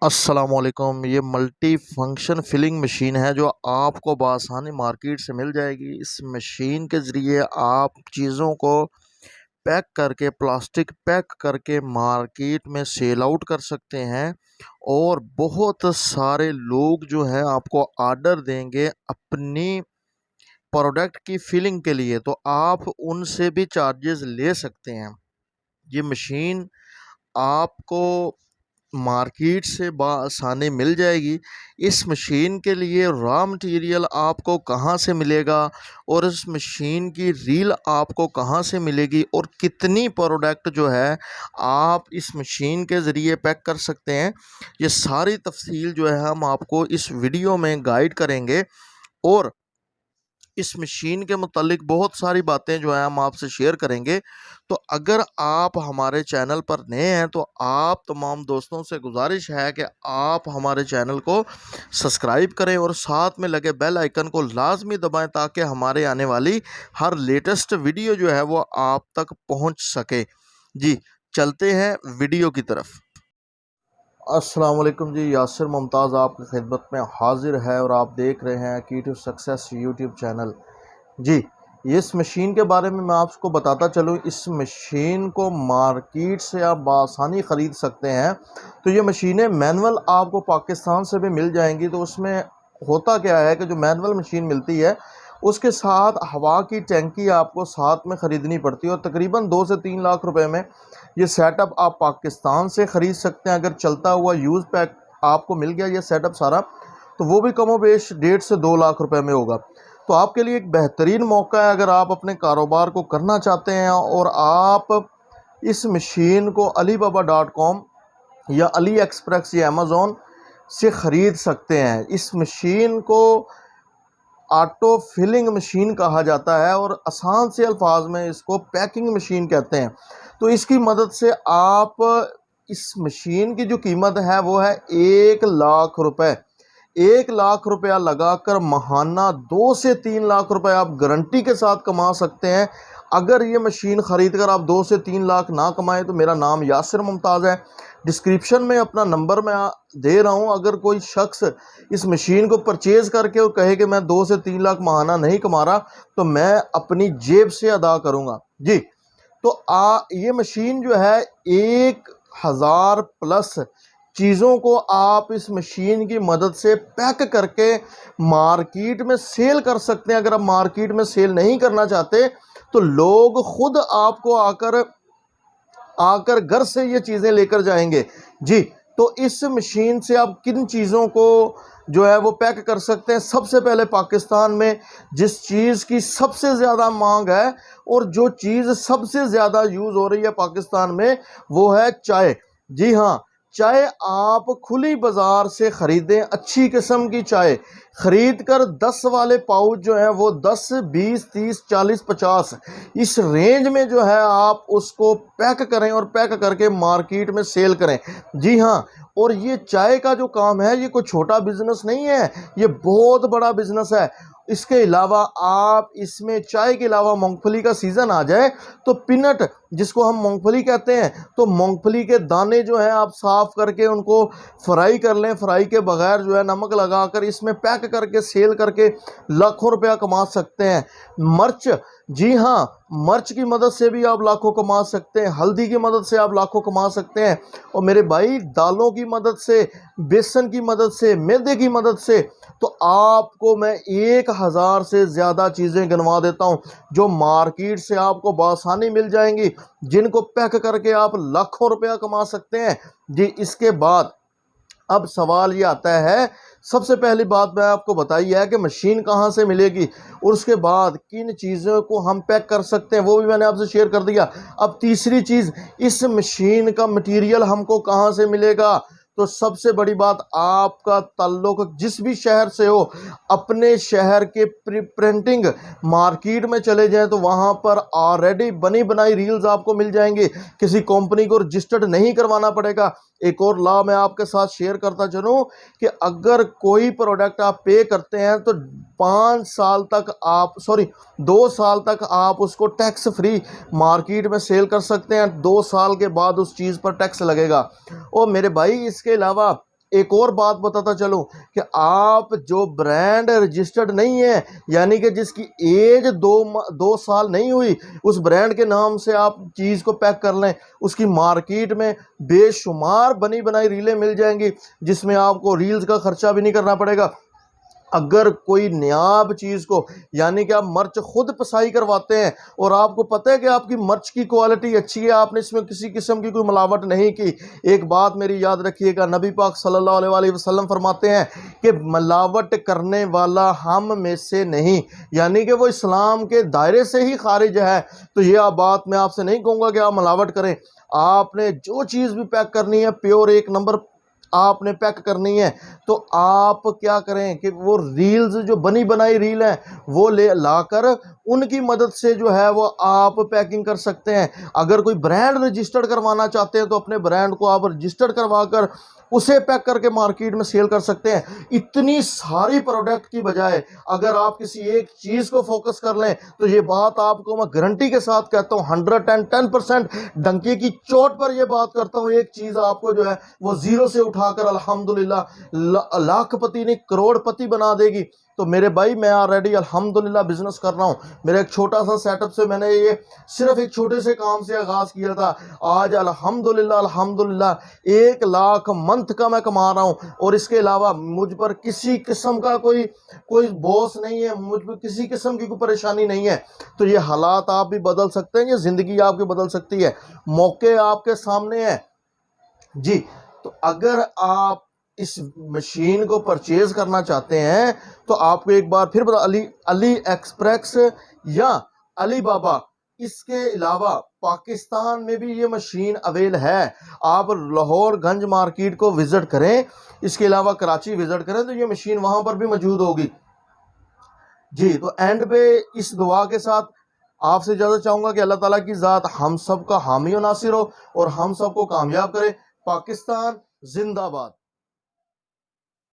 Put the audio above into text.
अस्सलामुअलैकुम। ये multi function filling machine है जो आपको बआसानी मार्केट से मिल जाएगी। इस मशीन के ज़रिए आप चीज़ों को पैक करके प्लास्टिक पैक करके मार्केट में सेल आउट कर सकते हैं और बहुत सारे लोग जो है आपको ऑर्डर देंगे अपनी प्रोडक्ट की फिलिंग के लिए, तो आप उनसे भी चार्जेस ले सकते हैं। ये मशीन आपको मार्केट से बआसानी मिल जाएगी। इस मशीन के लिए रॉ मटेरियल आपको कहाँ से मिलेगा और इस मशीन की रील आपको कहाँ से मिलेगी और कितनी प्रोडक्ट जो है आप इस मशीन के ज़रिए पैक कर सकते हैं, ये सारी तफसील जो है हम आपको इस वीडियो में गाइड करेंगे। और इस मशीन के मुतालिक बहुत सारी बातें जो है हम आपसे शेयर करेंगे। तो अगर आप हमारे चैनल पर नए हैं तो आप तमाम दोस्तों से गुजारिश है कि आप हमारे चैनल को सब्सक्राइब करें और साथ में लगे बेल आइकन को लाजमी दबाएं ताकि हमारे आने वाली हर लेटेस्ट वीडियो जो है वो आप तक पहुंच सके। जी, चलते हैं वीडियो की तरफ। अस्सलाम वालेकुम जी, यासिर मुमताज़ आपकी खिदमत में हाजिर है और आप देख रहे हैं की टू सक्सेस यूट्यूब चैनल। जी, इस मशीन के बारे में मैं आपको बताता चलूँ। इस मशीन को मार्केट से आप बआसानी ख़रीद सकते हैं। तो ये मशीनें मैनुअल आपको पाकिस्तान से भी मिल जाएंगी। तो उसमें होता क्या है कि जो मैनुअल मशीन मिलती है उसके साथ हवा की टैंकी आपको साथ में ख़रीदनी पड़ती है और तकरीबन 2 से 3 लाख रुपए में ये सेटअप आप पाकिस्तान से ख़रीद सकते हैं। अगर चलता हुआ यूज़ पैक आपको मिल गया ये सेटअप सारा, तो वो भी कमोबेश 1.5 से 2 लाख रुपए में होगा। तो आपके लिए एक बेहतरीन मौका है अगर आप अपने कारोबार को करना चाहते हैं और आप इस मशीन को alibaba.com या अली एक्सप्रेस या अमेज़ॉन से ख़रीद सकते हैं। इस मशीन को ऑटो फिलिंग मशीन कहा जाता है और आसान से अल्फाज में इसको पैकिंग मशीन कहते हैं। तो इसकी मदद से आप इस मशीन की जो कीमत है वो है 1 लाख रुपए। 1 लाख रुपया लगाकर महाना 2 से 3 लाख रुपए आप गारंटी के साथ कमा सकते हैं। अगर ये मशीन ख़रीद कर आप 2 से 3 लाख ना कमाएं तो मेरा नाम यासिर मुमताज़ है। डिस्क्रिप्शन में अपना नंबर मैं दे रहा हूं। अगर कोई शख्स इस मशीन को परचेज़ करके और कहे कि मैं 2 से 3 लाख महाना नहीं कमा रहा तो मैं अपनी जेब से अदा करूंगा। जी, तो ये मशीन जो है 1000 प्लस चीज़ों को आप इस मशीन की मदद से पैक करके मार्केट में सेल कर सकते हैं। अगर आप मार्केट में सेल नहीं करना चाहते तो लोग खुद आपको आकर घर से ये चीज़ें लेकर जाएंगे। जी, तो इस मशीन से आप किन चीज़ों को जो है वो पैक कर सकते हैं। सबसे पहले पाकिस्तान में जिस चीज़ की सबसे ज़्यादा मांग है और जो चीज़ सबसे ज़्यादा यूज़ हो रही है पाकिस्तान में वो है चाय। जी हाँ, चाय आप खुली बाज़ार से ख़रीदें, अच्छी किस्म की चाय ख़रीद कर 10 वाले पाउच जो हैं वो 10, 20, 30, 40, 50 इस रेंज में जो है आप उसको पैक करें और पैक करके मार्केट में सेल करें। जी हाँ, और ये चाय का जो काम है ये कोई छोटा बिजनेस नहीं है, ये बहुत बड़ा बिजनेस है। इसके अलावा आप इसमें चाय के अलावा मूंगफली का सीज़न आ जाए तो पीनट जिसको हम मूंगफली कहते हैं, तो मूंगफली के दाने जो हैं आप साफ़ करके उनको फ्राई कर लें। फ्राई के बगैर जो है नमक लगाकर इसमें पैक करके सेल करके लाखों रुपया कमा सकते हैं। मिर्च, जी हाँ, मिर्च की मदद से भी आप लाखों कमा सकते हैं। हल्दी की मदद से आप लाखों कमा सकते हैं। और मेरे भाई दालों की मदद से, बेसन की मदद से, मैदे की मदद से, तो आपको मैं 1000 से ज़्यादा चीज़ें गिनवा देता हूँ जो मार्केट से आपको बआसानी मिल जाएंगी, जिनको पैक करके आप लाखों रुपया कमा सकते हैं। जी, इसके बाद अब सवाल ये आता है, सबसे पहली बात मैं आपको बताई है कि मशीन कहाँ से मिलेगी और उसके बाद किन चीज़ों को हम पैक कर सकते हैं वो भी मैंने आपसे शेयर कर दिया। अब तीसरी चीज़, इस मशीन का मटेरियल हमको कहाँ से मिलेगा। तो सबसे बड़ी बात, आपका ताल्लुक जिस भी शहर से हो, अपने शहर के प्रिंटिंग मार्केट में चले जाएं तो वहाँ पर ऑलरेडी बनी बनाई रील्स आपको मिल जाएंगे। किसी कंपनी को रजिस्टर्ड नहीं करवाना पड़ेगा। एक और लॉ मैं आपके साथ शेयर करता चलूँ कि अगर कोई प्रोडक्ट आप पे करते हैं तो 2 साल तक आप उसको टैक्स फ्री मार्केट में सेल कर सकते हैं। 2 साल के बाद उस चीज़ पर टैक्स लगेगा। और मेरे भाई इसके अलावा एक और बात बताता चलूं कि आप जो ब्रांड रजिस्टर्ड नहीं है, यानी कि जिसकी एज 2 साल नहीं हुई, उस ब्रांड के नाम से आप चीज़ को पैक कर लें, उसकी मार्केट में बेशुमार बनी बनाई रीलें मिल जाएंगी, जिसमें आपको रील्स का खर्चा भी नहीं करना पड़ेगा। अगर कोई नायाब चीज़ को, यानी कि आप मर्च खुद पसाई करवाते हैं और आपको पता है कि आपकी मर्च की क्वालिटी अच्छी है, आपने इसमें किसी किस्म की कोई मिलावट नहीं की। एक बात मेरी याद रखिएगा, नबी पाक सल्लल्लाहु अलैहि वसल्लम फरमाते हैं कि मिलावट करने वाला हम में से नहीं, यानी कि वो इस्लाम के दायरे से ही खारिज है। तो यह बात मैं आपसे नहीं कहूँगा कि आप मिलावट करें। आपने जो चीज़ भी पैक करनी है प्योर एक नंबर आपने पैक करनी है, तो आप क्या करें कि वो रील्स जो बनी बनाई रील है वो ले लाकर उनकी मदद से जो है वो आप पैकिंग कर सकते हैं। अगर कोई ब्रांड रजिस्टर्ड करवाना चाहते हैं तो अपने ब्रांड को आप रजिस्टर्ड करवा कर उसे पैक करके मार्केट में सेल कर सकते हैं। इतनी सारी प्रोडक्ट की बजाय अगर आप किसी एक चीज़ को फोकस कर लें तो ये बात आपको मैं गारंटी के साथ कहता हूँ, 110% डंके की चोट पर यह बात करता हूँ, एक चीज़ आपको जो है वो जीरो से उठाकर अल्हम्दुलिल्लाह लाखपति नहीं करोड़पति बना देगी। तो मेरे भाई मैं ऑलरेडी अल्हम्दुलिल्लाह बिजनेस कर रहा हूँ। मेरा एक छोटा सा सेटअप से मैंने ये सिर्फ एक छोटे से काम से आगाज़ किया था, आज अल्हम्दुलिल्लाह 1 लाख मंथ का मैं कमा रहा हूँ। और इसके अलावा मुझ पर किसी किस्म का कोई बॉस नहीं है, मुझ पर किसी किस्म की कोई परेशानी नहीं है। तो ये हालात आप भी बदल सकते हैं, ये ज़िंदगी आपकी बदल सकती है, मौके आपके सामने हैं जी। तो अगर आप इस मशीन को परचेज करना चाहते हैं तो आपको एक बार फिर बता, अली एक्सप्रेस या अली बाबा, इसके अलावा पाकिस्तान में भी ये मशीन अवेल है। आप लाहौर गंज मार्केट को विज़िट करें, इसके अलावा कराची विज़िट करें तो ये मशीन वहाँ पर भी मौजूद होगी जी। तो एंड पे इस दुआ के साथ आपसे इजाज़त चाहूँगा कि अल्लाह ताला की ज़ात हम सब का हामी और नासिर हो और हम सबको कामयाब करे। पाकिस्तान जिंदाबाद।